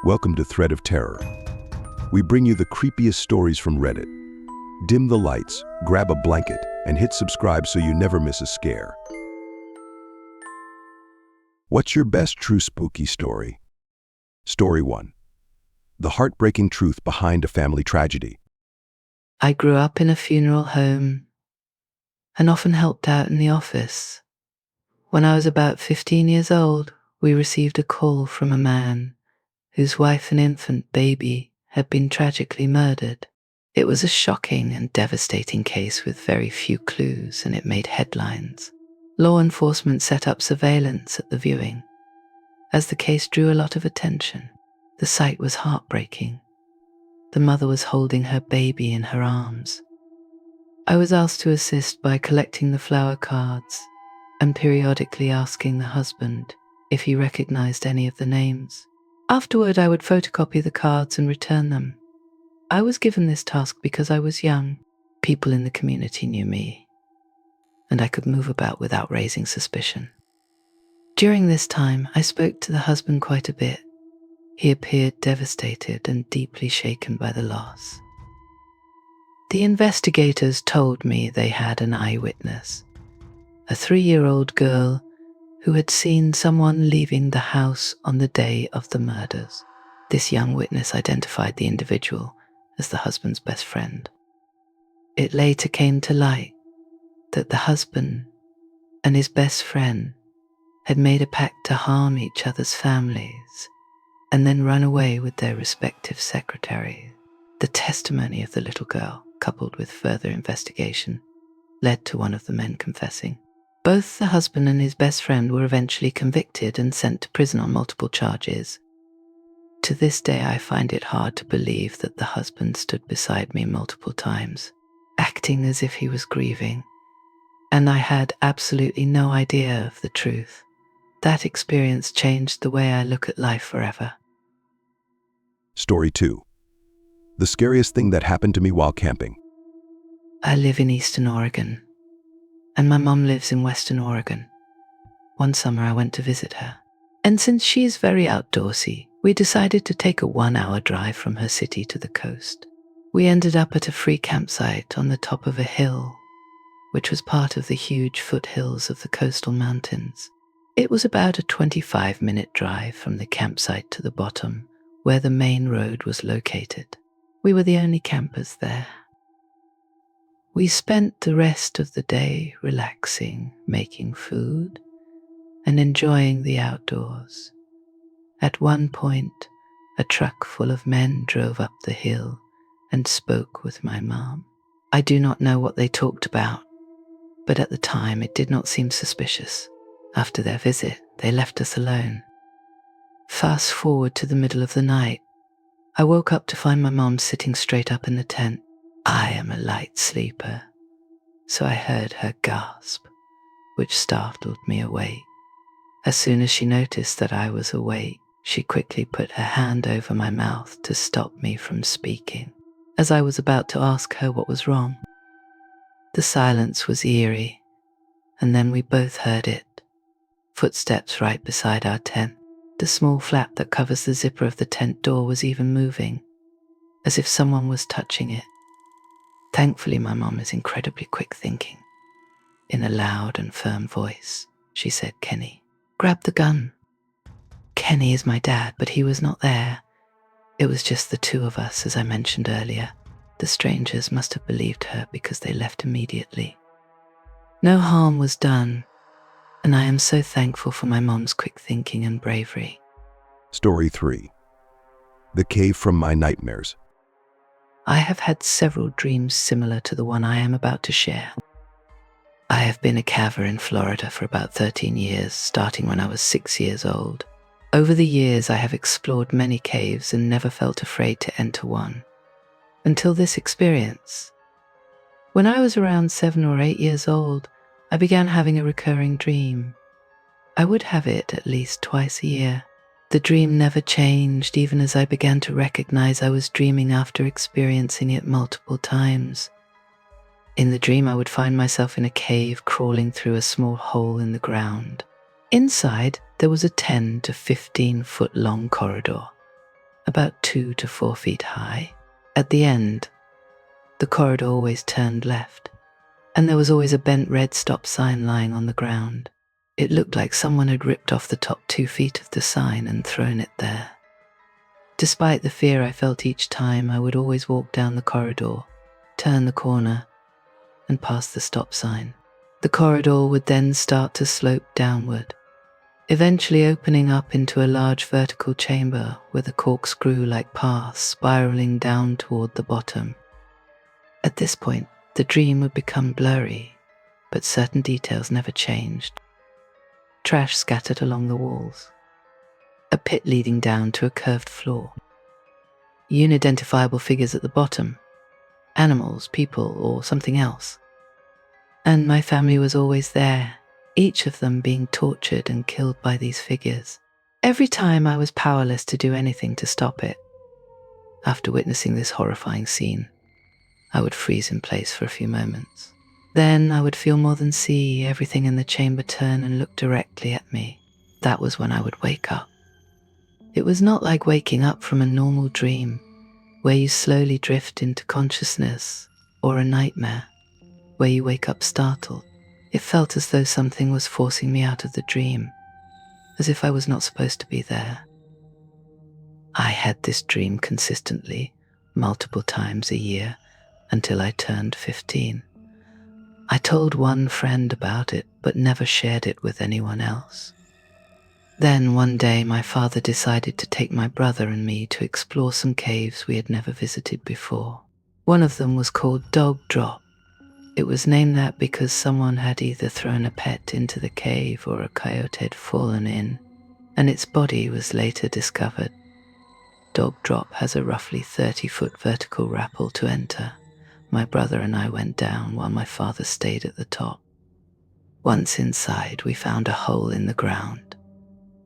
Welcome to Thread of Terror. We bring you the creepiest stories from Reddit. Dim the lights, grab a blanket, and hit subscribe so you never miss a scare. What's your best true spooky story? Story 1. The heartbreaking truth behind a family tragedy. I grew up in a funeral home and often helped out in the office. When I was about 15 years old, we received a call from a man whose wife and infant baby had been tragically murdered. It was a shocking and devastating case with very few clues, and it made headlines. Law enforcement set up surveillance at the viewing. As the case drew a lot of attention, the sight was heartbreaking. The mother was holding her baby in her arms. I was asked to assist by collecting the flower cards and periodically asking the husband if he recognized any of the names. Afterward, I would photocopy the cards and return them. I was given this task because I was young. People in the community knew me, and I could move about without raising suspicion. During this time, I spoke to the husband quite a bit. He appeared devastated and deeply shaken by the loss. The investigators told me they had an eyewitness, a 3-year-old girl who had seen someone leaving the house on the day of the murders. This young witness identified the individual as the husband's best friend. It later came to light that the husband and his best friend had made a pact to harm each other's families and then run away with their respective secretaries. The testimony of the little girl, coupled with further investigation, led to one of the men confessing. Both the husband and his best friend were eventually convicted and sent to prison on multiple charges. To this day, I find it hard to believe that the husband stood beside me multiple times, acting as if he was grieving, and I had absolutely no idea of the truth. That experience changed the way I look at life forever. Story 2. The scariest thing that happened to me while camping. I live in Eastern Oregon, and my mom lives in Western Oregon. One summer I went to visit her, and since she is very outdoorsy, we decided to take a 1-hour drive from her city to the coast. We ended up at a free campsite on the top of a hill, which was part of the huge foothills of the coastal mountains. It was about a 25-minute drive from the campsite to the bottom, where the main road was located. We were the only campers there. We spent the rest of the day relaxing, making food, and enjoying the outdoors. At one point, a truck full of men drove up the hill and spoke with my mom. I do not know what they talked about, but at the time it did not seem suspicious. After their visit, they left us alone. Fast forward to the middle of the night. I woke up to find my mom sitting straight up in the tent. I am a light sleeper, so I heard her gasp, which startled me awake. As soon as she noticed that I was awake, she quickly put her hand over my mouth to stop me from speaking, as I was about to ask her what was wrong. The silence was eerie, and then we both heard it. Footsteps right beside our tent. The small flap that covers the zipper of the tent door was even moving, as if someone was touching it. Thankfully, my mom is incredibly quick thinking. In a loud and firm voice, she said, "Kenny, grab the gun." Kenny is my dad, but he was not there. It was just the two of us, as I mentioned earlier. The strangers must have believed her because they left immediately. No harm was done, and I am so thankful for my mom's quick thinking and bravery. Story 3. The cave from my nightmares. I have had several dreams similar to the one I am about to share. I have been a caver in Florida for about 13 years, starting when I was 6 years old. Over the years, I have explored many caves and never felt afraid to enter one, until this experience. When I was around 7 or 8 years old, I began having a recurring dream. I would have it at least twice a year. The dream never changed, even as I began to recognize I was dreaming after experiencing it multiple times. In the dream, I would find myself in a cave crawling through a small hole in the ground. Inside, there was a 10 to 15 foot long corridor. about 2 to 4 feet high. At the end, the corridor always turned left, and there was always a bent red stop sign lying on the ground. It looked like someone had ripped off the top 2 feet of the sign and thrown it there. Despite the fear I felt each time, I would always walk down the corridor, turn the corner, and pass the stop sign. The corridor would then start to slope downward, eventually opening up into a large vertical chamber with a corkscrew-like path spiraling down toward the bottom. At this point, the dream would become blurry, but certain details never changed. Trash scattered along the walls, a pit leading down to a curved floor, unidentifiable figures at the bottom, animals, people, or something else. And my family was always there, each of them being tortured and killed by these figures. Every time I was powerless to do anything to stop it. After witnessing this horrifying scene, I would freeze in place for a few moments. Then I would feel more than see everything in the chamber turn and look directly at me. That was when I would wake up. It was not like waking up from a normal dream, where you slowly drift into consciousness, or a nightmare, where you wake up startled. It felt as though something was forcing me out of the dream, as if I was not supposed to be there. I had this dream consistently, multiple times a year, until I turned 15. I told one friend about it, but never shared it with anyone else. Then one day my father decided to take my brother and me to explore some caves we had never visited before. One of them was called Dog Drop. It was named that because someone had either thrown a pet into the cave or a coyote had fallen in, and its body was later discovered. Dog Drop has a roughly 30-foot vertical rappel to enter. My brother and I went down while my father stayed at the top. Once inside, we found a hole in the ground.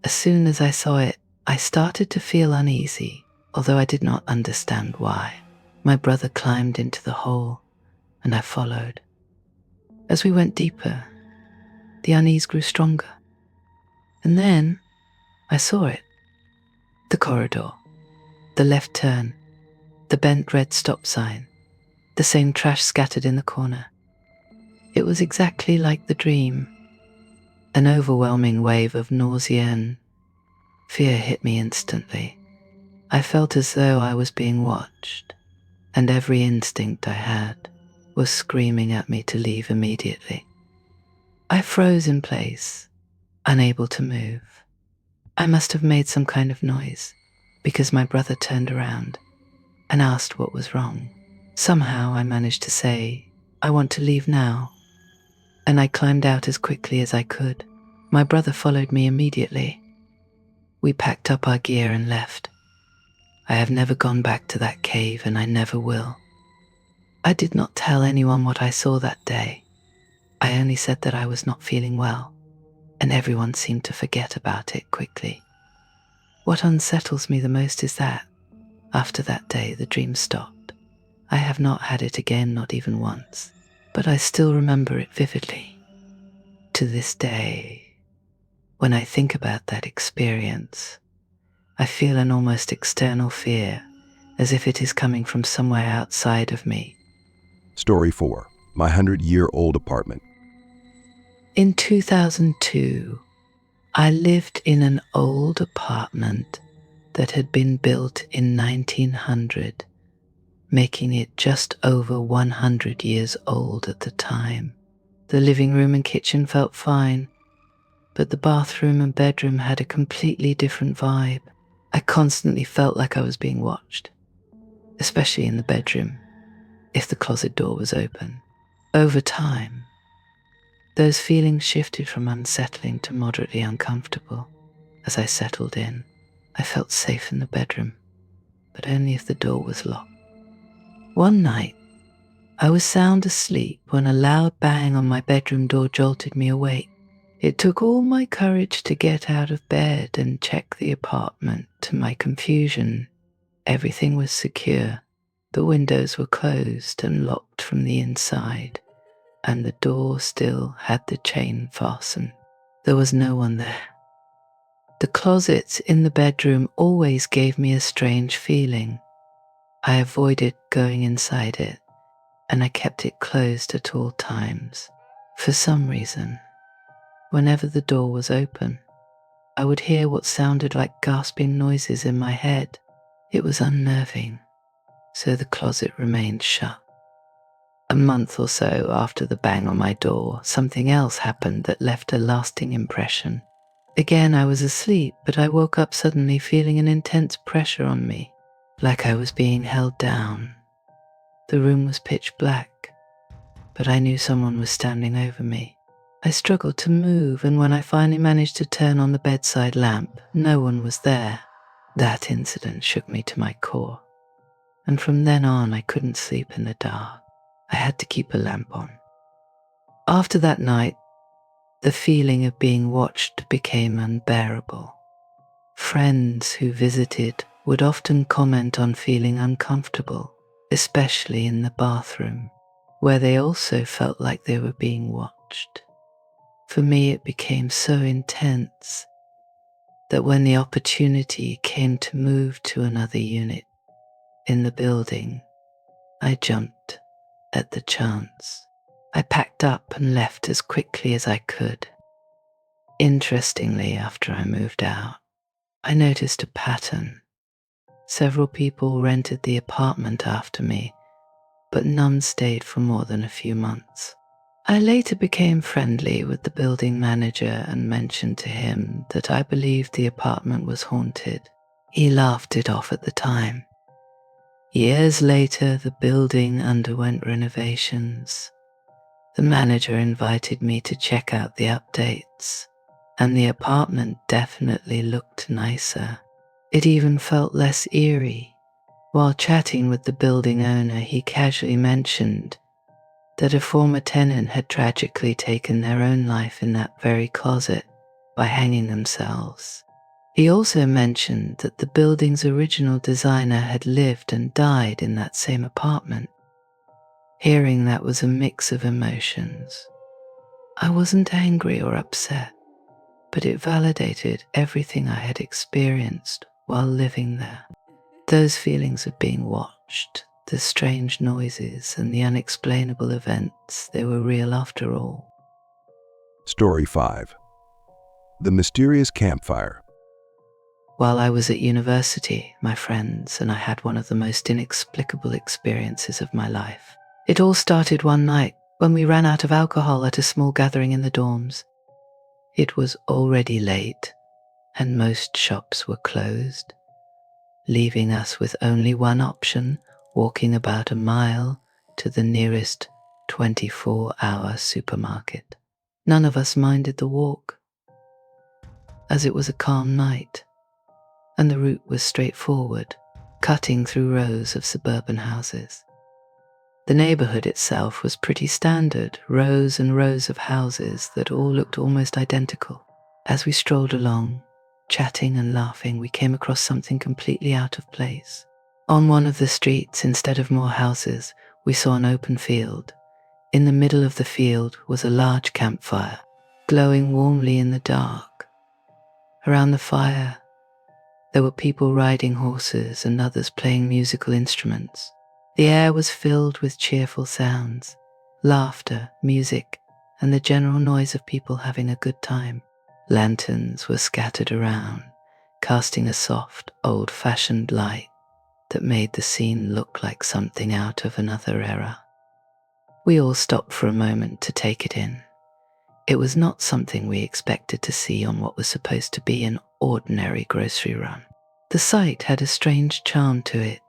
As soon as I saw it, I started to feel uneasy, although I did not understand why. My brother climbed into the hole, and I followed. As we went deeper, the unease grew stronger. And then I saw it. The corridor, the left turn, the bent red stop sign, the same trash scattered in the corner. It was exactly like the dream. An overwhelming wave of nausea and fear hit me instantly. I felt as though I was being watched, and every instinct I had was screaming at me to leave immediately. I froze in place, unable to move. I must have made some kind of noise, because my brother turned around and asked what was wrong. Somehow I managed to say, "I want to leave now," and I climbed out as quickly as I could. My brother followed me immediately. We packed up our gear and left. I have never gone back to that cave, and I never will. I did not tell anyone what I saw that day. I only said that I was not feeling well, and everyone seemed to forget about it quickly. What unsettles me the most is that, after that day, the dream stopped. I have not had it again, not even once, but I still remember it vividly. To this day, when I think about that experience, I feel an almost external fear, as if it is coming from somewhere outside of me. Story 4. My 100-year-old apartment. In 2002, I lived in an old apartment that had been built in 1900, making it just over 100 years old at the time. The living room and kitchen felt fine, but the bathroom and bedroom had a completely different vibe. I constantly felt like I was being watched, especially in the bedroom, if the closet door was open. Over time, those feelings shifted from unsettling to moderately uncomfortable. As I settled in, I felt safe in the bedroom, but only if the door was locked. One night, I was sound asleep when a loud bang on my bedroom door jolted me awake. It took all my courage to get out of bed and check the apartment. To my confusion, everything was secure. The windows were closed and locked from the inside, and the door still had the chain fastened. There was no one there. The closets in the bedroom always gave me a strange feeling. I avoided going inside it, and I kept it closed at all times. For some reason, whenever the door was open, I would hear what sounded like gasping noises in my head. It was unnerving, so the closet remained shut. A month or so after the bang on my door, something else happened that left a lasting impression. Again, I was asleep, but I woke up suddenly feeling an intense pressure on me, like I was being held down. The room was pitch black, but I knew someone was standing over me. I struggled to move, and when I finally managed to turn on the bedside lamp, no one was there. That incident shook me to my core, and from then on I couldn't sleep in the dark. I had to keep a lamp on. After that night, the feeling of being watched became unbearable. Friends who visited would often comment on feeling uncomfortable, especially in the bathroom, where they also felt like they were being watched. For me, it became so intense that when the opportunity came to move to another unit in the building, I jumped at the chance. I packed up and left as quickly as I could. Interestingly, after I moved out, I noticed a pattern. Several people rented the apartment after me, but none stayed for more than a few months. I later became friendly with the building manager and mentioned to him that I believed the apartment was haunted. He laughed it off at the time. Years later, the building underwent renovations. The manager invited me to check out the updates, and the apartment definitely looked nicer. It even felt less eerie. While chatting with the building owner, he casually mentioned that a former tenant had tragically taken their own life in that very closet by hanging themselves. He also mentioned that the building's original designer had lived and died in that same apartment. Hearing that was a mix of emotions. I wasn't angry or upset, but it validated everything I had experienced while living there. Those feelings of being watched, the strange noises, and the unexplainable events, they were real after all. Story 5. The Mysterious Campfire. While I was at university, my friends and I had one of the most inexplicable experiences of my life. It all started one night when we ran out of alcohol at a small gathering in the dorms. It was already late, and most shops were closed, leaving us with only one option, walking about a mile to the nearest 24-hour supermarket. None of us minded the walk, as it was a calm night, and the route was straightforward, cutting through rows of suburban houses. The neighborhood itself was pretty standard, rows and rows of houses that all looked almost identical. As we strolled along, chatting and laughing, we came across something completely out of place. On one of the streets, instead of more houses, we saw an open field. In the middle of the field was a large campfire, glowing warmly in the dark. Around the fire, there were people riding horses and others playing musical instruments. The air was filled with cheerful sounds, laughter, music, and the general noise of people having a good time. Lanterns were scattered around, casting a soft, old-fashioned light that made the scene look like something out of another era. We all stopped for a moment to take it in. It was not something we expected to see on what was supposed to be an ordinary grocery run. The sight had a strange charm to it,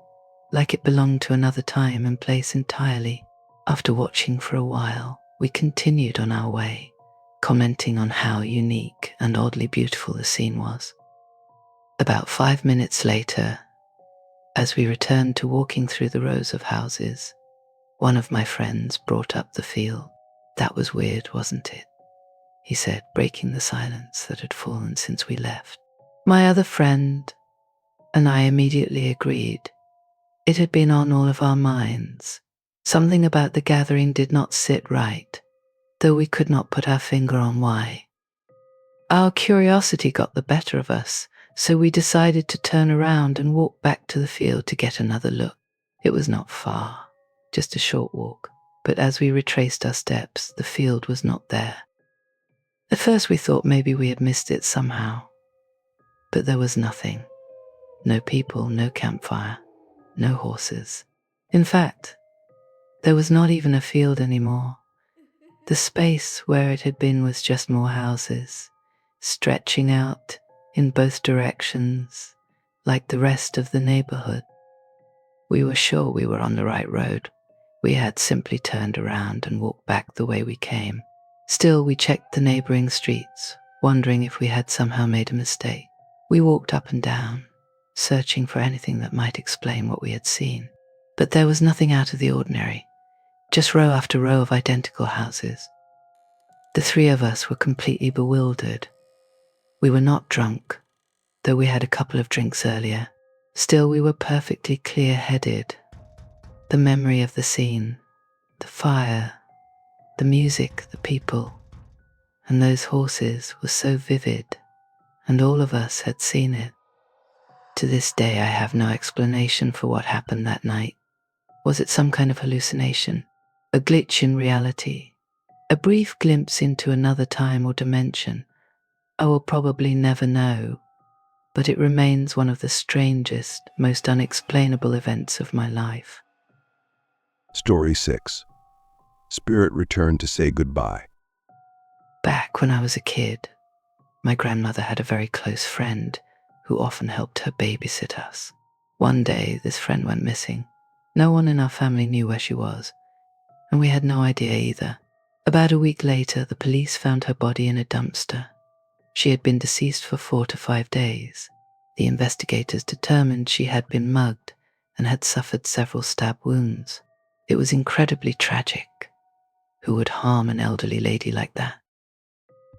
like it belonged to another time and place entirely. After watching for a while, we continued on our way, commenting on how unique and oddly beautiful the scene was. About 5 minutes later, as we returned to walking through the rows of houses, one of my friends brought up the field. "That was weird, wasn't it?" he said, breaking the silence that had fallen since we left. My other friend and I immediately agreed. It had been on all of our minds. Something about the gathering did not sit right, though we could not put our finger on why. Our curiosity got the better of us, so we decided to turn around and walk back to the field to get another look. It was not far, just a short walk, but as we retraced our steps, the field was not there. At first we thought maybe we had missed it somehow, but there was nothing. No people, no campfire, no horses. In fact, there was not even a field anymore. The space where it had been was just more houses, stretching out in both directions like the rest of the neighborhood. We were sure we were on the right road. We had simply turned around and walked back the way we came. Still, we checked the neighboring streets, wondering if we had somehow made a mistake. We walked up and down, searching for anything that might explain what we had seen. But there was nothing out of the ordinary, just row after row of identical houses. The three of us were completely bewildered. We were not drunk, though we had a couple of drinks earlier. Still, we were perfectly clear-headed. The memory of the scene, the fire, the music, the people, and those horses was so vivid, and all of us had seen it. To this day, I have no explanation for what happened that night. Was it some kind of hallucination, a glitch in reality, a brief glimpse into another time or dimension? I will probably never know, but it remains one of the strangest, most unexplainable events of my life. Story 6. Spirit returned to say goodbye. Back when I was a kid, my grandmother had a very close friend who often helped her babysit us. One day, this friend went missing. No one in our family knew where she was, and we had no idea either. About a week later, the police found her body in a dumpster. She had been deceased for 4 to 5 days. The investigators determined she had been mugged and had suffered several stab wounds. It was incredibly tragic. Who would harm an elderly lady like that?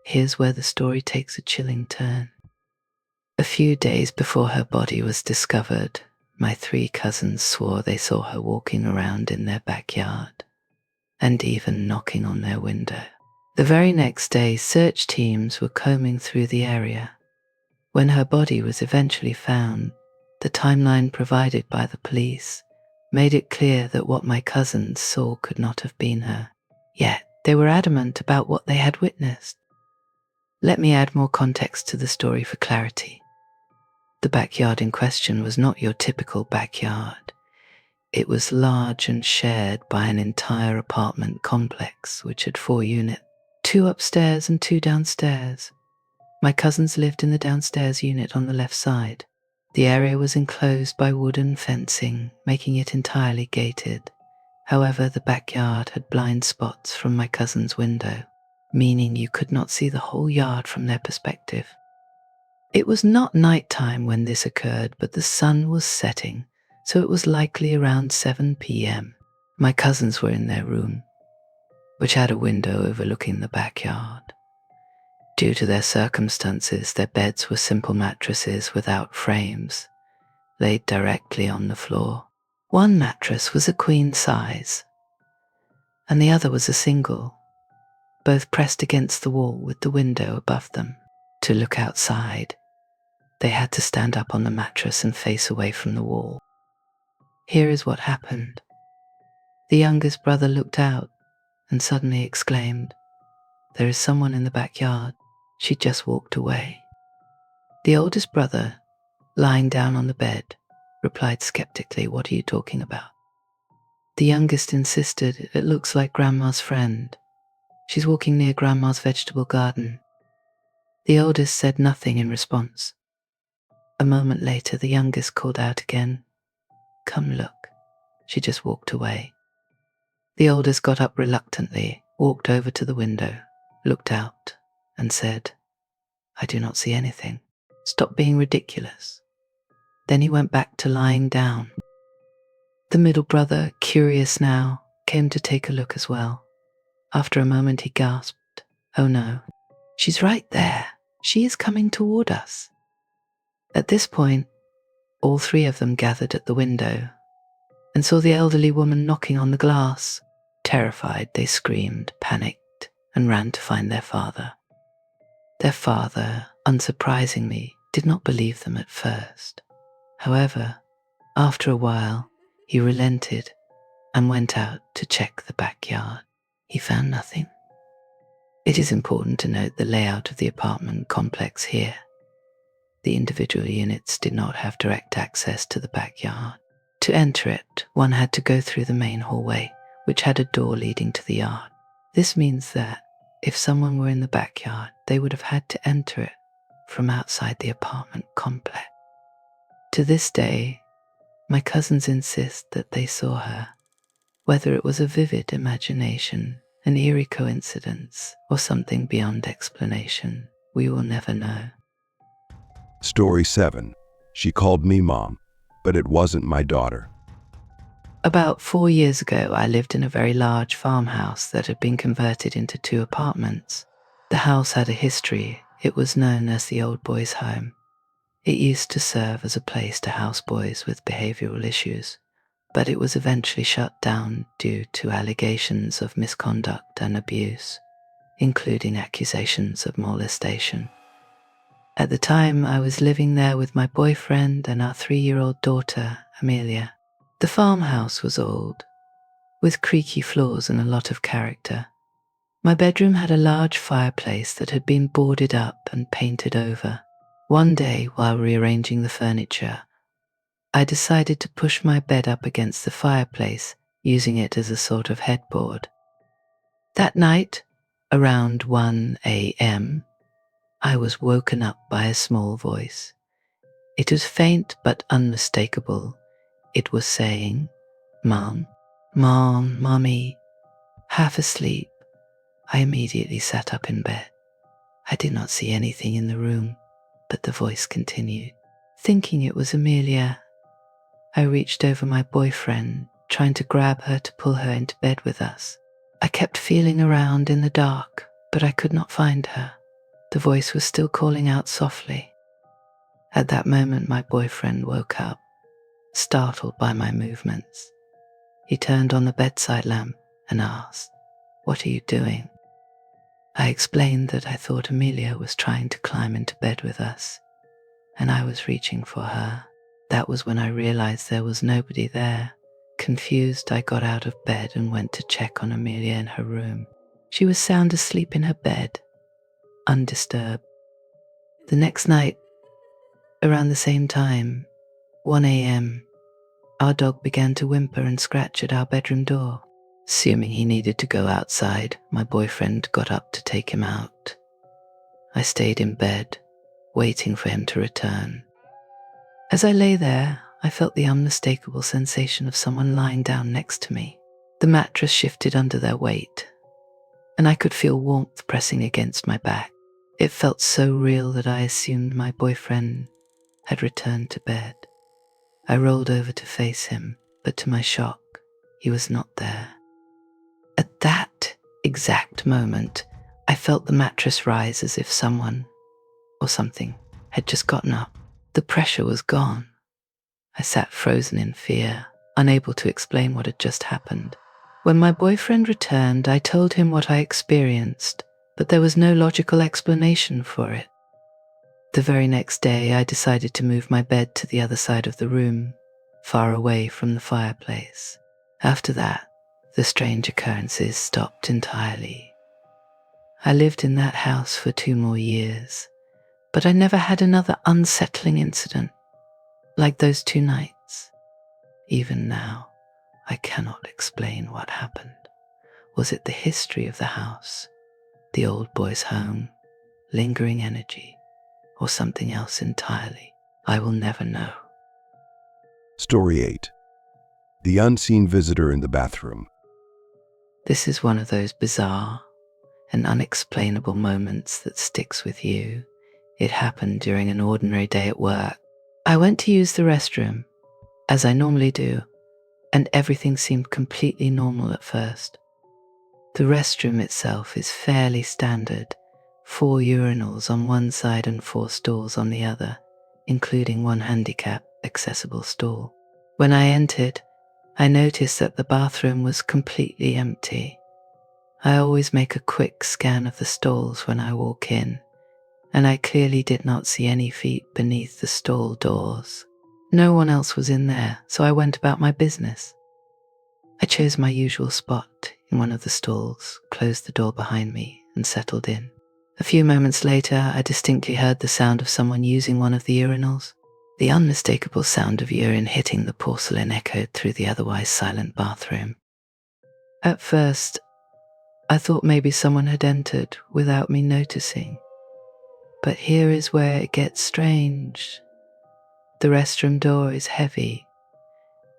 Here's where the story takes a chilling turn. A few days before her body was discovered, my 3 cousins swore they saw her walking around in their backyard and even knocking on their window. The very next day, search teams were combing through the area. When her body was eventually found, the timeline provided by the police made it clear that what my cousins saw could not have been her. Yet, they were adamant about what they had witnessed. Let me add more context to the story for clarity. The backyard in question was not your typical backyard. It was large and shared by an entire apartment complex which had 4 units, 2 upstairs and 2 downstairs. My cousins lived in the downstairs unit on the left side. The area was enclosed by wooden fencing, making it entirely gated. However, the backyard had blind spots from my cousin's window, meaning you could not see the whole yard from their perspective. It was not nighttime when this occurred, but the sun was setting, so it was likely around 7 p.m. My cousins were in their room, which had a window overlooking the backyard. Due to their circumstances, their beds were simple mattresses without frames, laid directly on the floor. One mattress was a queen size, and the other was a single, both pressed against the wall with the window above them. To look outside, they had to stand up on the mattress and face away from the wall. Here is what happened. The youngest brother looked out and suddenly exclaimed, "There is someone in the backyard. She just walked away." The oldest brother, lying down on the bed, replied skeptically, "What are you talking about?" The youngest insisted, "It looks like Grandma's friend. She's walking near Grandma's vegetable garden." The oldest said nothing in response. A moment later, the youngest called out again, "Come look. She just walked away." The oldest got up reluctantly, walked over to the window, looked out, and said, "I do not see anything. Stop being ridiculous." Then he went back to lying down. The middle brother, curious now, came to take a look as well. After a moment he gasped, "Oh no, she's right there. She is coming toward us." At this point, all 3 of them gathered at the window and saw the elderly woman knocking on the glass. Terrified, they screamed, panicked, and ran to find their father. Their father, unsurprisingly, did not believe them at first. However, after a while, he relented and went out to check the backyard. He found nothing. It is important to note the layout of the apartment complex here. The individual units did not have direct access to the backyard. To enter it, one had to go through the main hallway, which had a door leading to the yard. This means that if someone were in the backyard, they would have had to enter it from outside the apartment complex. To this day, my cousins insist that they saw her. Whether it was a vivid imagination, an eerie coincidence, or something beyond explanation, we will never know. Story 7. She called me mom, but it wasn't my daughter. About 4 years ago, I lived in a very large farmhouse that had been converted into 2 apartments. The house had a history. It was known as the old boys' home. It used to serve as a place to house boys with behavioral issues, but it was eventually shut down due to allegations of misconduct and abuse, including accusations of molestation. At the time, I was living there with my boyfriend and our 3-year-old daughter, Amelia. The farmhouse was old, with creaky floors and a lot of character. My bedroom had a large fireplace that had been boarded up and painted over. One day, while rearranging the furniture, I decided to push my bed up against the fireplace, using it as a sort of headboard. That night, around 1 a.m., I was woken up by a small voice. It was faint but unmistakable. It was saying, "Mom, Mom, Mommy." Half asleep, I immediately sat up in bed. I did not see anything in the room, but the voice continued. Thinking it was Amelia, I reached over my boyfriend, trying to grab her to pull her into bed with us. I kept feeling around in the dark, but I could not find her. The voice was still calling out softly. At that moment, my boyfriend woke up, startled by my movements. He turned on the bedside lamp and asked, "What are you doing?" I explained that I thought Amelia was trying to climb into bed with us, and I was reaching for her. That was when I realized there was nobody there. Confused, I got out of bed and went to check on Amelia in her room. She was sound asleep in her bed, undisturbed. The next night, around the same time, 1 a.m., our dog began to whimper and scratch at our bedroom door. Assuming he needed to go outside, my boyfriend got up to take him out. I stayed in bed, waiting for him to return. As I lay there, I felt the unmistakable sensation of someone lying down next to me. The mattress shifted under their weight, and I could feel warmth pressing against my back. It felt so real that I assumed my boyfriend had returned to bed. I rolled over to face him, but to my shock, he was not there. At that exact moment, I felt the mattress rise as if someone or something had just gotten up. The pressure was gone. I sat frozen in fear, unable to explain what had just happened. When my boyfriend returned, I told him what I experienced, but there was no logical explanation for it. The very next day, I decided to move my bed to the other side of the room, far away from the fireplace. After that, the strange occurrences stopped entirely. I lived in that house for 2 more years, but I never had another unsettling incident like those 2 nights. Even now, I cannot explain what happened. Was it the history of the house, the old boy's home, lingering energy, or something else entirely? I will never know. Story 8. The unseen visitor in the bathroom. This is one of those bizarre and unexplainable moments that sticks with you. It happened during an ordinary day at work. I went to use the restroom, as I normally do, and everything seemed completely normal at first. The restroom itself is fairly standard, 4 urinals on one side and 4 stalls on the other, including 1 handicap accessible stall. When I entered, I noticed that the bathroom was completely empty. I always make a quick scan of the stalls when I walk in, and I clearly did not see any feet beneath the stall doors. No one else was in there, so I went about my business. I chose my usual spot in one of the stalls, closed the door behind me, and settled in. A few moments later, I distinctly heard the sound of someone using one of the urinals. The unmistakable sound of urine hitting the porcelain echoed through the otherwise silent bathroom. At first, I thought maybe someone had entered without me noticing. But here is where it gets strange. The restroom door is heavy,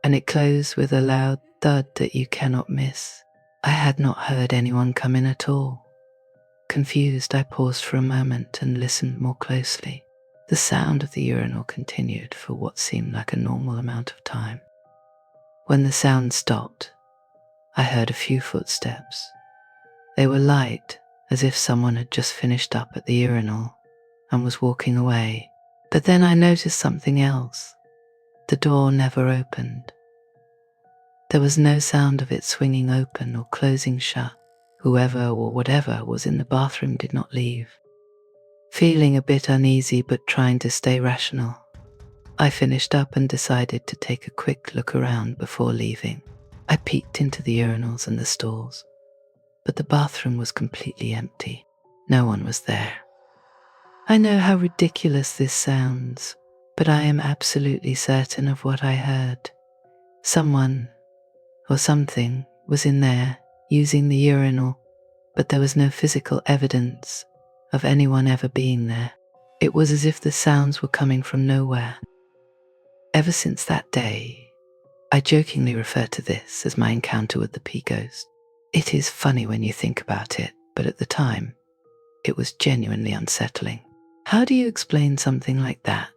and it closed with a loud thud that you cannot miss. I had not heard anyone come in at all. Confused, I paused for a moment and listened more closely. The sound of the urinal continued for what seemed like a normal amount of time. When the sound stopped, I heard a few footsteps. They were light, as if someone had just finished up at the urinal and was walking away. But then I noticed something else. The door never opened. There was no sound of it swinging open or closing shut. Whoever or whatever was in the bathroom did not leave. Feeling a bit uneasy but trying to stay rational, I finished up and decided to take a quick look around before leaving. I peeked into the urinals and the stalls, but the bathroom was completely empty. No one was there. I know how ridiculous this sounds, but I am absolutely certain of what I heard. Someone or something was in there using the urinal, but there was no physical evidence of anyone ever being there. It was as if the sounds were coming from nowhere. Ever since that day, I jokingly refer to this as my encounter with the pea ghost. It is funny when you think about it, but at the time, it was genuinely unsettling. How do you explain something like that?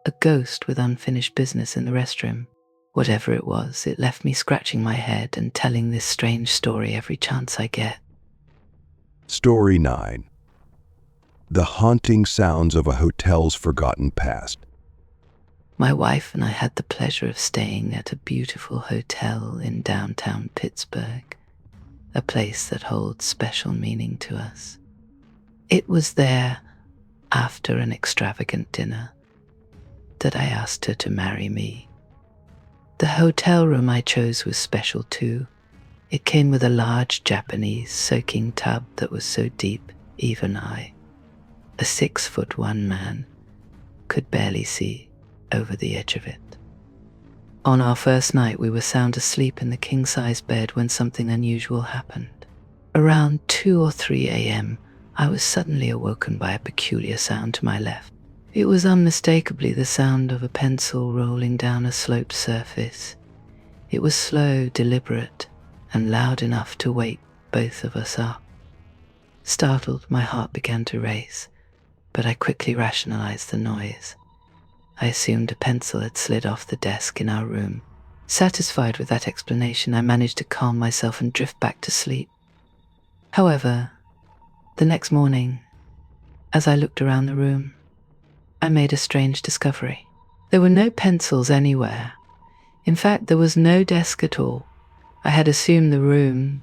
A ghost with unfinished business in the restroom. Whatever it was, it left me scratching my head and telling this strange story every chance I get. Story 9. The haunting sounds of a hotel's forgotten past. My wife and I had the pleasure of staying at a beautiful hotel in downtown Pittsburgh, a place that holds special meaning to us. It was there, after an extravagant dinner, that I asked her to marry me. The hotel room I chose was special too. It came with a large Japanese soaking tub that was so deep even I, a 6'1" man, could barely see over the edge of it. On our first night, we were sound asleep in the king-size bed when something unusual happened. Around 2 or 3 a.m., I was suddenly awoken by a peculiar sound to my left. It was unmistakably the sound of a pencil rolling down a sloped surface. It was slow, deliberate, and loud enough to wake both of us up. Startled, my heart began to race, but I quickly rationalized the noise. I assumed a pencil had slid off the desk in our room. Satisfied with that explanation, I managed to calm myself and drift back to sleep. However, the next morning, as I looked around the room, I made a strange discovery. There were no pencils anywhere. In fact, there was no desk at all. I had assumed the room,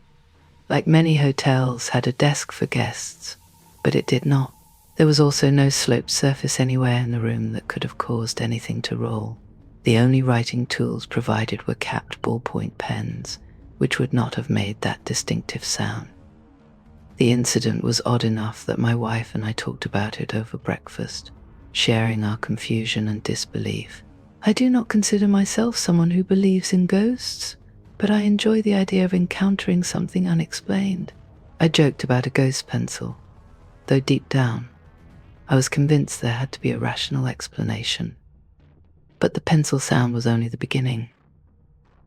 like many hotels, had a desk for guests, but it did not. There was also no sloped surface anywhere in the room that could have caused anything to roll. The only writing tools provided were capped ballpoint pens, which would not have made that distinctive sound. The incident was odd enough that my wife and I talked about it over breakfast, sharing our confusion and disbelief. I do not consider myself someone who believes in ghosts, but I enjoy the idea of encountering something unexplained. I joked about a ghost pencil, though deep down, I was convinced there had to be a rational explanation. But the pencil sound was only the beginning.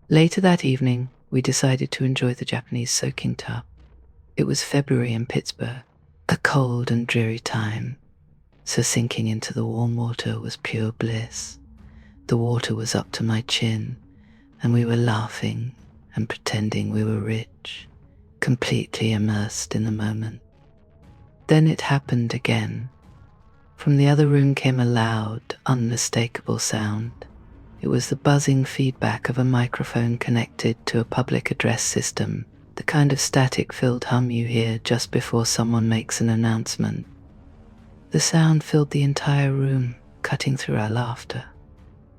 Later that evening, we decided to enjoy the Japanese soaking tub. It was February in Pittsburgh, a cold and dreary time, so sinking into the warm water was pure bliss. The water was up to my chin, and we were laughing and pretending we were rich, completely immersed in the moment. Then it happened again. From the other room came a loud, unmistakable sound. It was the buzzing feedback of a microphone connected to a public address system, the kind of static-filled hum you hear just before someone makes an announcement. The sound filled the entire room, cutting through our laughter.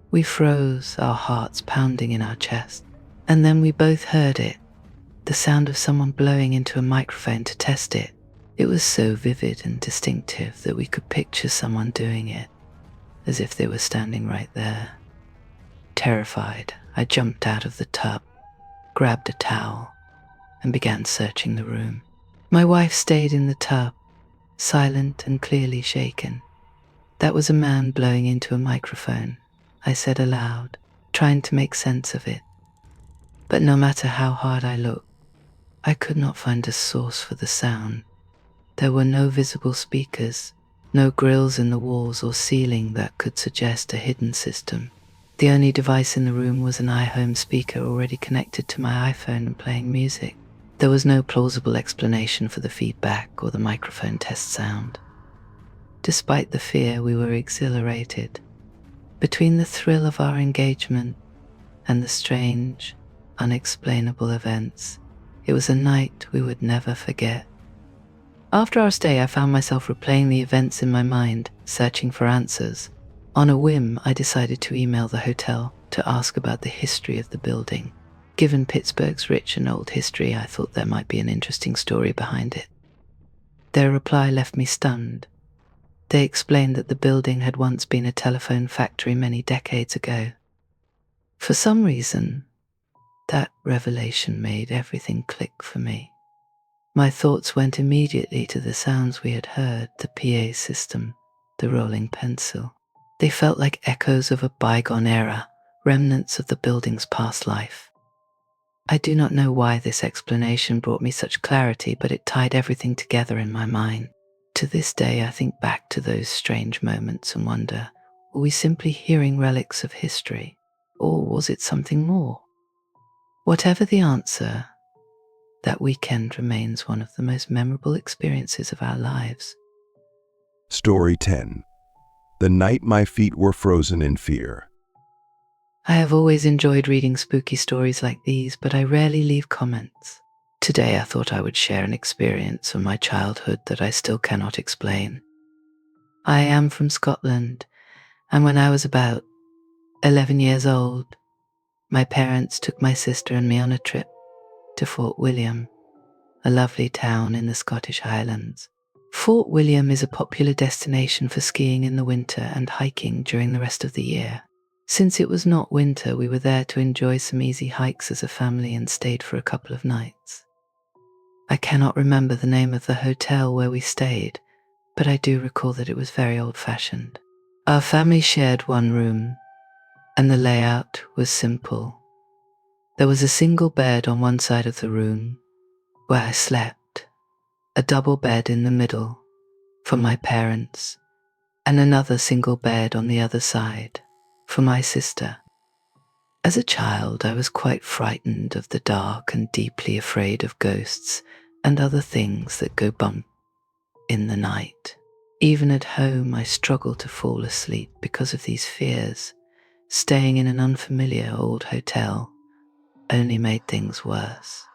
We froze, our hearts pounding in our chests. And then we both heard it, the sound of someone blowing into a microphone to test it. It was so vivid and distinctive that we could picture someone doing it, as if they were standing right there. Terrified, I jumped out of the tub, grabbed a towel, and began searching the room. My wife stayed in the tub, silent and clearly shaken. "That was a man blowing into a microphone," I said aloud, trying to make sense of it. But no matter how hard I looked, I could not find a source for the sound. There were no visible speakers, no grills in the walls or ceiling that could suggest a hidden system. The only device in the room was an iHome speaker already connected to my iPhone and playing music. There was no plausible explanation for the feedback or the microphone test sound. Despite the fear, we were exhilarated. Between the thrill of our engagement and the strange, unexplainable events, it was a night we would never forget. After our stay, I found myself replaying the events in my mind, searching for answers. On a whim, I decided to email the hotel to ask about the history of the building. Given Pittsburgh's rich and old history, I thought there might be an interesting story behind it. Their reply left me stunned. They explained that the building had once been a telephone factory many decades ago. For some reason, that revelation made everything click for me. My thoughts went immediately to the sounds we had heard, the PA system, the rolling pencil. They felt like echoes of a bygone era, remnants of the building's past life. I do not know why this explanation brought me such clarity, but it tied everything together in my mind. To this day, I think back to those strange moments and wonder, were we simply hearing relics of history, or was it something more? Whatever the answer, that weekend remains one of the most memorable experiences of our lives. Story 10. The night my feet were frozen in fear. I have always enjoyed reading spooky stories like these, but I rarely leave comments. Today I thought I would share an experience from my childhood that I still cannot explain. I am from Scotland, and when I was about 11 years old, my parents took my sister and me on a trip to Fort William, a lovely town in the Scottish Highlands. Fort William is a popular destination for skiing in the winter and hiking during the rest of the year. Since it was not winter, we were there to enjoy some easy hikes as a family and stayed for a couple of nights. I cannot remember the name of the hotel where we stayed, but I do recall that it was very old-fashioned. Our family shared one room, and the layout was simple. There was a single bed on one side of the room where I slept, a double bed in the middle for my parents, and another single bed on the other side for my sister. As a child, I was quite frightened of the dark and deeply afraid of ghosts and other things that go bump in the night. Even at home, I struggled to fall asleep because of these fears. Staying in an unfamiliar old hotel only made things worse.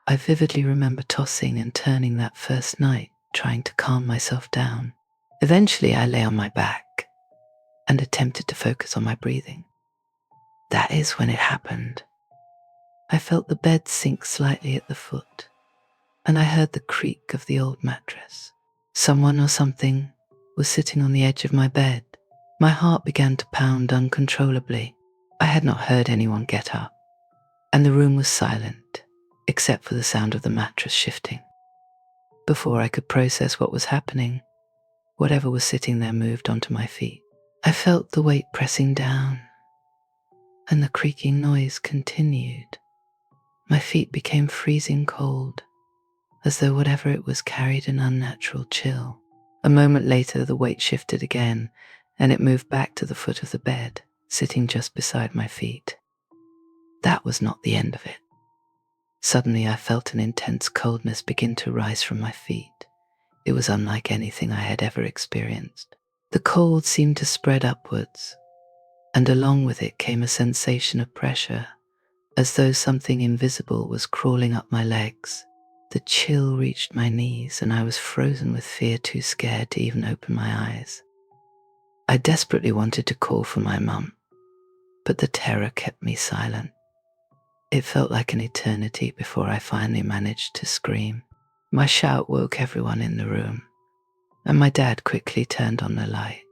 I vividly remember tossing and turning that first night, trying to calm myself down. Eventually, I lay on my back and attempted to focus on my breathing. That is when it happened. I felt the bed sink slightly at the foot, and I heard the creak of the old mattress. Someone or something was sitting on the edge of my bed. My heart began to pound uncontrollably. I had not heard anyone get up, and the room was silent, except for the sound of the mattress shifting. Before I could process what was happening, whatever was sitting there moved onto my feet. I felt the weight pressing down, and the creaking noise continued. My feet became freezing cold, as though whatever it was carried an unnatural chill. A moment later, the weight shifted again, and it moved back to the foot of the bed, sitting just beside my feet. That was not the end of it. Suddenly, I felt an intense coldness begin to rise from my feet. It was unlike anything I had ever experienced. The cold seemed to spread upwards, and along with it came a sensation of pressure, as though something invisible was crawling up my legs. The chill reached my knees and I was frozen with fear, too scared to even open my eyes. I desperately wanted to call for my mum, but the terror kept me silent. It felt like an eternity before I finally managed to scream. My shout woke everyone in the room, and my dad quickly turned on the light.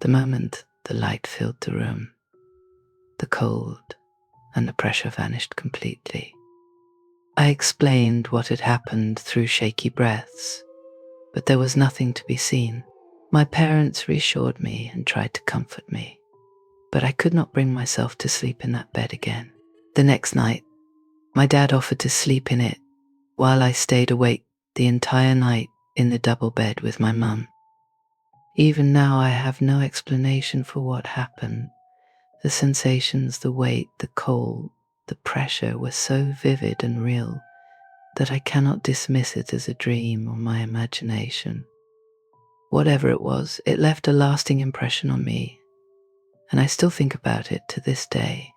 The moment the light filled the room, the cold and the pressure vanished completely. I explained what had happened through shaky breaths, but there was nothing to be seen. My parents reassured me and tried to comfort me, but I could not bring myself to sleep in that bed again. The next night, my dad offered to sleep in it while I stayed awake the entire night in the double bed with my mum. Even now, I have no explanation for what happened. The sensations, the weight, the cold, the pressure were so vivid and real that I cannot dismiss it as a dream or my imagination. Whatever it was, it left a lasting impression on me, and I still think about it to this day.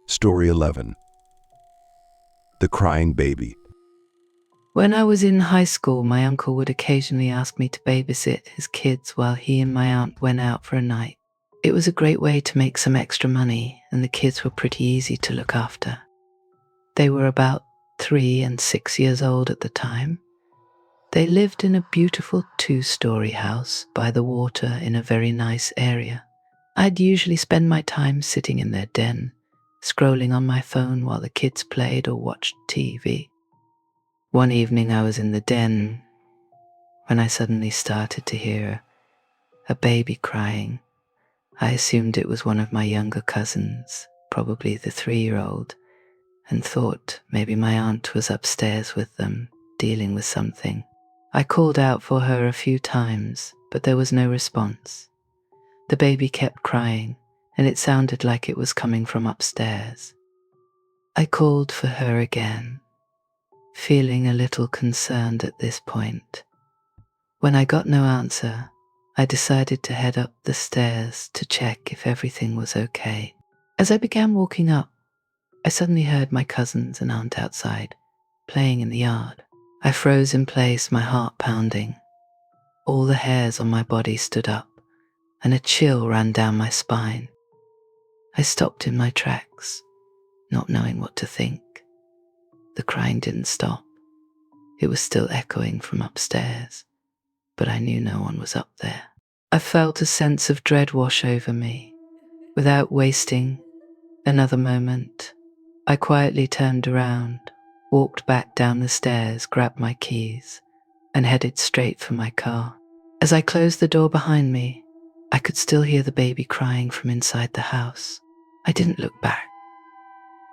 Story 11. The Crying Baby. When I was in high school, my uncle would occasionally ask me to babysit his kids while he and my aunt went out for a night. It was a great way to make some extra money, and the kids were pretty easy to look after. They were about 3 and 6 years old at the time. They lived in a beautiful 2-story house by the water in a very nice area. I'd usually spend my time sitting in their den, scrolling on my phone while the kids played or watched TV. One evening I was in the den when I suddenly started to hear a baby crying. I assumed it was one of my younger cousins, probably the 3-year-old, and thought maybe my aunt was upstairs with them, dealing with something. I called out for her a few times, but there was no response. The baby kept crying, and it sounded like it was coming from upstairs. I called for her again, feeling a little concerned at this point. When I got no answer, I decided to head up the stairs to check if everything was okay. As I began walking up, I suddenly heard my cousins and aunt outside, playing in the yard. I froze in place, my heart pounding. All the hairs on my body stood up, and a chill ran down my spine. I stopped in my tracks, not knowing what to think. The crying didn't stop. It was still echoing from upstairs, but I knew no one was up there. I felt a sense of dread wash over me. Without wasting another moment, I quietly turned around, walked back down the stairs, grabbed my keys, and headed straight for my car. As I closed the door behind me, I could still hear the baby crying from inside the house. I didn't look back.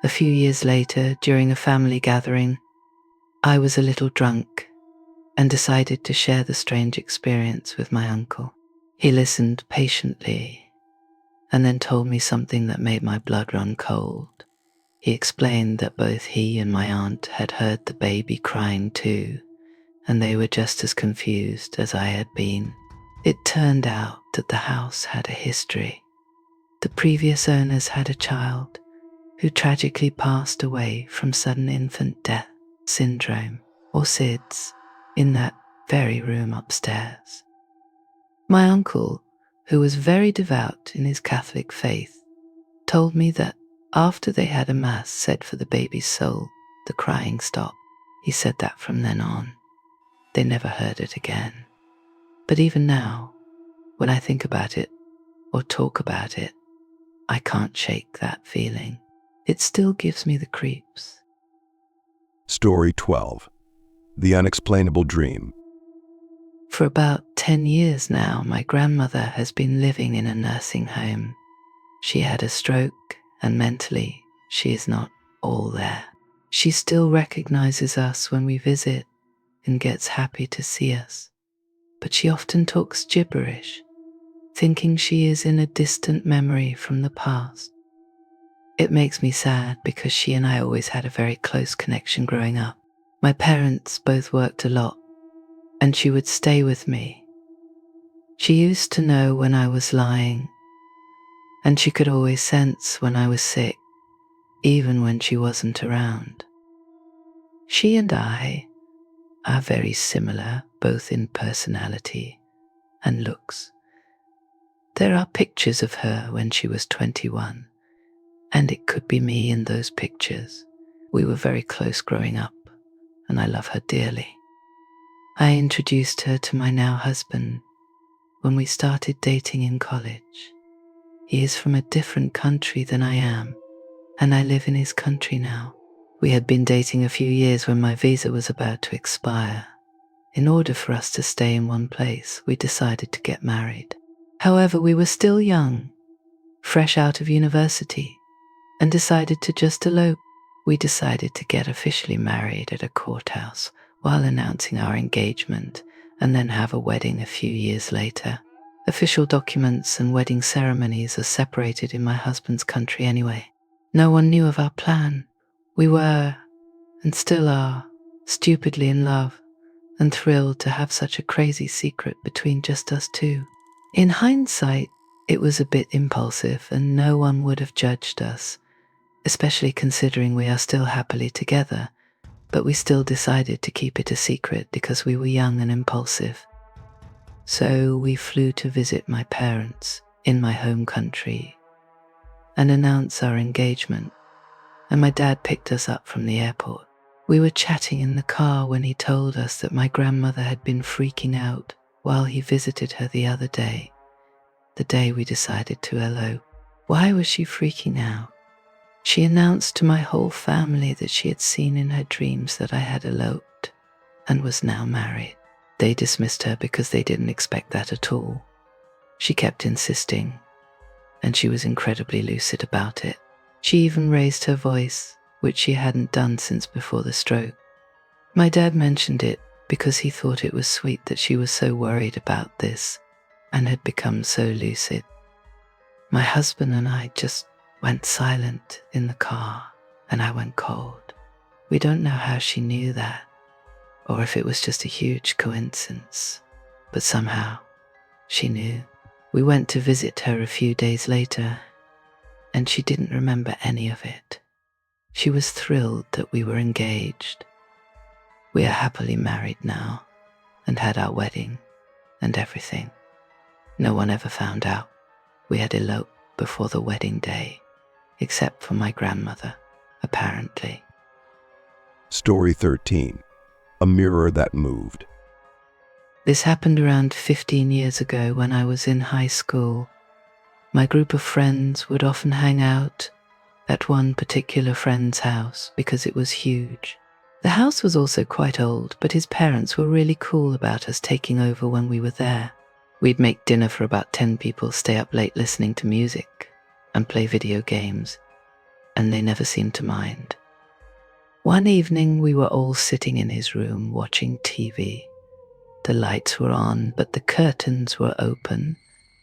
A few years later, during a family gathering, I was a little drunk and decided to share the strange experience with my uncle. He listened patiently and then told me something that made my blood run cold. He explained that both he and my aunt had heard the baby crying too, and they were just as confused as I had been. It turned out that the house had a history. The previous owners had a child who tragically passed away from sudden infant death syndrome, or SIDS, in that very room upstairs. My uncle, who was very devout in his Catholic faith, told me that after they had a mass said for the baby's soul, the crying stopped. He said that from then on, they never heard it again. But even now, when I think about it or talk about it, I can't shake that feeling. It still gives me the creeps. Story 12. The Unexplainable Dream. For about 10 years now, my grandmother has been living in a nursing home. She had a stroke, and mentally, she is not all there. She still recognizes us when we visit and gets happy to see us, but she often talks gibberish, thinking she is in a distant memory from the past. It makes me sad because she and I always had a very close connection growing up. My parents both worked a lot, and she would stay with me. She used to know when I was lying, and she could always sense when I was sick, even when she wasn't around. She and I are very similar, both in personality and looks. There are pictures of her when she was 21, and it could be me in those pictures. We were very close growing up, and I love her dearly. I introduced her to my now husband when we started dating in college. He is from a different country than I am, and I live in his country now. We had been dating a few years when my visa was about to expire. In order for us to stay in one place, we decided to get married. However, we were still young, fresh out of university, and decided to just elope. We decided to get officially married at a courthouse while announcing our engagement, and then have a wedding a few years later. Official documents and wedding ceremonies are separated in my husband's country anyway. No one knew of our plan. We were, and still are, stupidly in love and thrilled to have such a crazy secret between just us two. In hindsight, it was a bit impulsive and no one would have judged us, especially considering we are still happily together, but we still decided to keep it a secret because we were young and impulsive. So we flew to visit my parents in my home country and announce our engagement, and my dad picked us up from the airport. We were chatting in the car when he told us that my grandmother had been freaking out while he visited her the other day, the day we decided to elope. Why was she freaking out? She announced to my whole family that she had seen in her dreams that I had eloped and was now married. They dismissed her because they didn't expect that at all. She kept insisting, and she was incredibly lucid about it. She even raised her voice, which she hadn't done since before the stroke. My dad mentioned it because he thought it was sweet that she was so worried about this and had become so lucid. My husband and I just went silent in the car, and I went cold. We don't know how she knew that, or if it was just a huge coincidence, but somehow she knew. We went to visit her a few days later, and she didn't remember any of it. She was thrilled that we were engaged. We are happily married now and had our wedding and everything. No one ever found out we had eloped before the wedding day, except for my grandmother, apparently. Story 13. A mirror that moved. This happened around 15 years ago when I was in high school. My group of friends would often hang out at one particular friend's house because it was huge. The house was also quite old, but his parents were really cool about us taking over when we were there. We'd make dinner for about 10 people, stay up late listening to music, and play video games, and they never seemed to mind. One evening, we were all sitting in his room watching TV. The lights were on, but the curtains were open,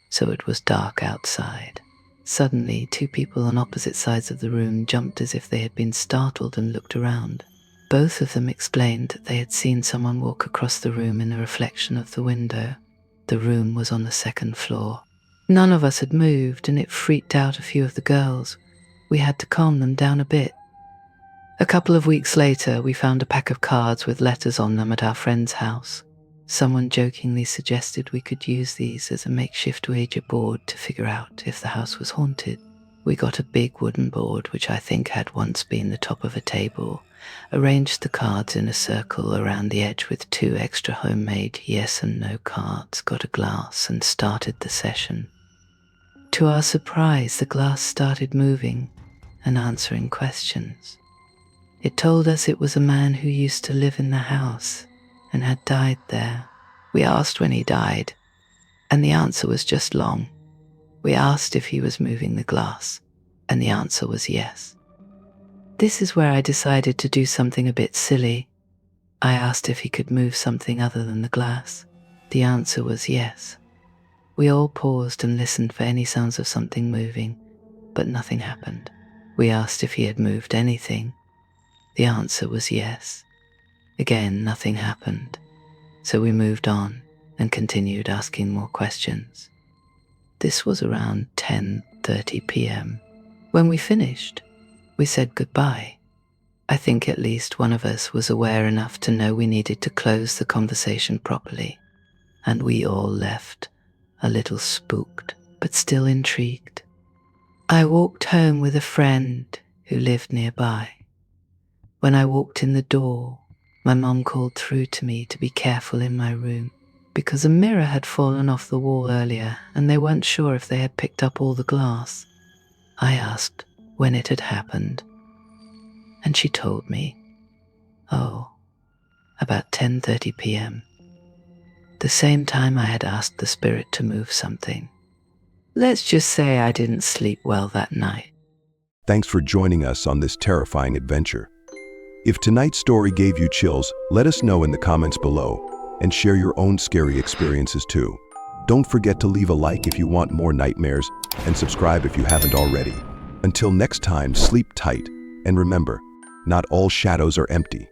so it was dark outside. Suddenly, 2 people on opposite sides of the room jumped as if they had been startled and looked around. Both of them explained that they had seen someone walk across the room in the reflection of the window. The room was on the 2nd floor. None of us had moved, and it freaked out a few of the girls. We had to calm them down a bit. A couple of weeks later, we found a pack of cards with letters on them at our friend's house. Someone jokingly suggested we could use these as a makeshift Ouija board to figure out if the house was haunted. We got a big wooden board, which I think had once been the top of a table, arranged the cards in a circle around the edge with 2 extra homemade yes and no cards, got a glass, and started the session. To our surprise, the glass started moving and answering questions. It told us it was a man who used to live in the house and had died there. We asked when he died, and the answer was just long. We asked if he was moving the glass, and the answer was yes. This is where I decided to do something a bit silly. I asked if he could move something other than the glass. The answer was yes. We all paused and listened for any sounds of something moving, but nothing happened. We asked if he had moved anything. The answer was yes. Again, nothing happened, so we moved on and continued asking more questions. This was around 10:30 p.m. When we finished, we said goodbye I think at least one of us was aware enough to know we needed to close the conversation properly, and we all left, a little spooked, but still intrigued. I walked home with a friend who lived nearby. When I walked in the door, my mom called through to me to be careful in my room, because a mirror had fallen off the wall earlier and they weren't sure if they had picked up all the glass. I asked when it had happened, and she told me, about 10:30 p.m., the same time I had asked the spirit to move something. Let's just say I didn't sleep well that night. Thanks for joining us on this terrifying adventure. If tonight's story gave you chills, let us know in the comments below and share your own scary experiences too. Don't forget to leave a like if you want more nightmares and subscribe if you haven't already. Until next time, sleep tight and remember, not all shadows are empty.